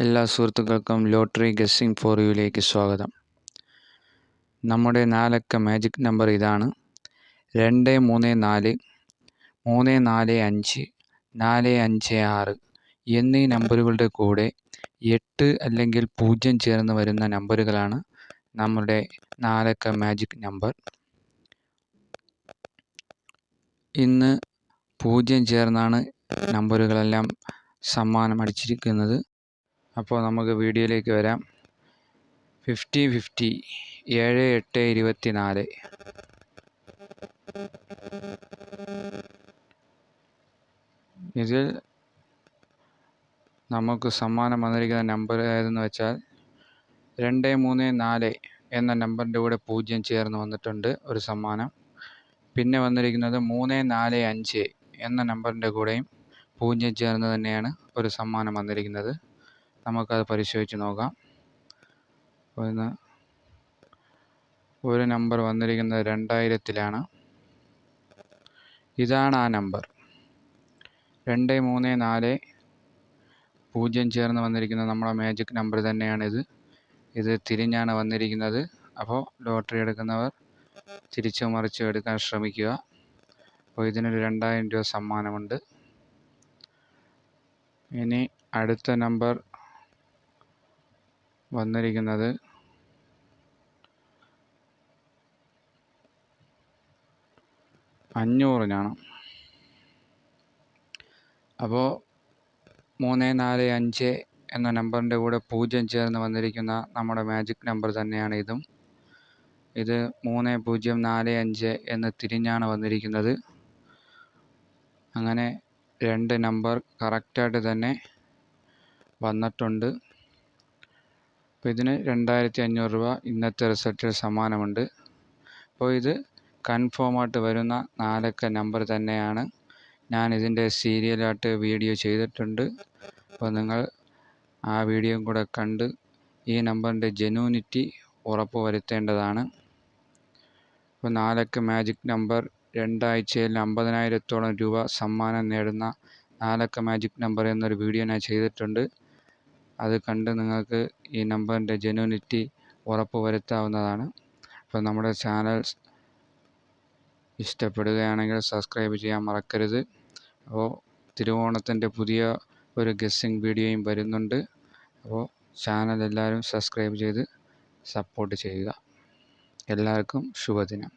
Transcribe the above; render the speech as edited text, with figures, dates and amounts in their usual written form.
എല്ലാ സുഹൃത്തുക്കൾക്കും lottery guessing four യുയിലേക്ക് സ്വാഗതം. നമ്മുടെ 4 അക്ക മാജിക് നമ്പർ ഇതാണ്: 234 345 456 എന്നീ നമ്പറുകളുടെ കൂടെ 8 അല്ലെങ്കിൽ 0 ചേർന്ന് വരുന്ന നമ്പറുകളാണ് നമ്മുടെ 4 അക്ക മാജിക് നമ്പർ. ഇന്ന് 0 ചേർന്നാണ് നമ്പറുകളെല്ലാം സമ്മാനം അടിച്ചിരിക്കുന്നത്. അപ്പോൾ നമുക്ക് വീഡിയോയിലേക്ക് വരാം. 50-50 78-24. ഇതിൽ നമുക്ക് സമ്മാനം വന്നിരിക്കുന്ന നമ്പർ ഏതെന്ന് വെച്ചാൽ 234 എന്ന നമ്പറിൻ്റെ കൂടെ 0 ചേർന്ന് വന്നിട്ടുണ്ട് ഒരു സമ്മാനം. പിന്നെ വന്നിരിക്കുന്നത് 345 എന്ന നമ്പറിൻ്റെ കൂടെയും 0 ചേർന്ന് തന്നെയാണ് ഒരു സമ്മാനം വന്നിരിക്കുന്നത്. നമുക്കത് പരിശോധിച്ച് നോക്കാം. ഒരു നമ്പർ വന്നിരിക്കുന്നത് 2000-ലാണ്. ഇതാണ് ആ നമ്പർ 234. 0 ചേർന്ന് വന്നിരിക്കുന്നത് നമ്മുടെ മാജിക് നമ്പർ തന്നെയാണിത്. ഇത് തിരിഞ്ഞാണ് വന്നിരിക്കുന്നത്. അപ്പോൾ ലോട്ടറി എടുക്കുന്നവർ തിരിച്ചു മറിച്ച് എടുക്കാൻ ശ്രമിക്കുക. അപ്പോൾ ഇതിനൊരു 2000 രൂപ സമ്മാനമുണ്ട്. ഇനി അടുത്ത നമ്പർ വന്നിരിക്കുന്നത് 500-നാണ്. അപ്പോൾ 345 എന്ന നമ്പറിൻ്റെ കൂടെ 0 ചേർന്ന് വന്നിരിക്കുന്ന നമ്മുടെ മാജിക് നമ്പർ തന്നെയാണ് ഇതും. ഇത് 3045 എന്ന് തിരിഞ്ഞാണ് വന്നിരിക്കുന്നത്. അങ്ങനെ 2 നമ്പർ കറക്റ്റായിട്ട് തന്നെ വന്നിട്ടുണ്ട്. അപ്പോൾ ഇതിന് 2500 രൂപ ഇന്നത്തെ റിസൾട്ടിൽ സമ്മാനമുണ്ട്. അപ്പോൾ ഇത് കൺഫേമായിട്ട് വരുന്ന 4 അക്ക നമ്പർ തന്നെയാണ്. ഞാൻ ഇതിൻ്റെ സീരിയലായിട്ട് വീഡിയോ ചെയ്തിട്ടുണ്ട്. അപ്പോൾ നിങ്ങൾ ആ വീഡിയോയും കൂടെ കണ്ട് ഈ നമ്പറിൻ്റെ ജെന്യൂനിറ്റി ഉറപ്പ് വരുത്തേണ്ടതാണ്. അപ്പോൾ 4 അക്ക മാജിക് നമ്പർ 2 ആഴ്ചയിൽ 50,000-ഓളം രൂപ സമ്മാനം നേടുന്ന 4 അക്ക മാജിക് നമ്പർ എന്നൊരു വീഡിയോ ഞാൻ ചെയ്തിട്ടുണ്ട്. അത് കണ്ട് നിങ്ങൾക്ക് ഈ നമ്പറിൻ്റെ ജെന്യൂനിറ്റി ഉറപ്പ് വരുത്താവുന്നതാണ്. അപ്പോൾ നമ്മുടെ ചാനൽ ഇഷ്ടപ്പെടുകയാണെങ്കിൽ സബ്സ്ക്രൈബ് ചെയ്യാൻ മറക്കരുത്. അപ്പോൾ തിരുവോണത്തിൻ്റെ പുതിയ ഒരു ഗസ്സിംഗ് വീഡിയോയും വരുന്നുണ്ട്. അപ്പോൾ ചാനൽ എല്ലാവരും സബ്സ്ക്രൈബ് ചെയ്ത് സപ്പോർട്ട് ചെയ്യുക. എല്ലാവർക്കും ശുഭദിനം.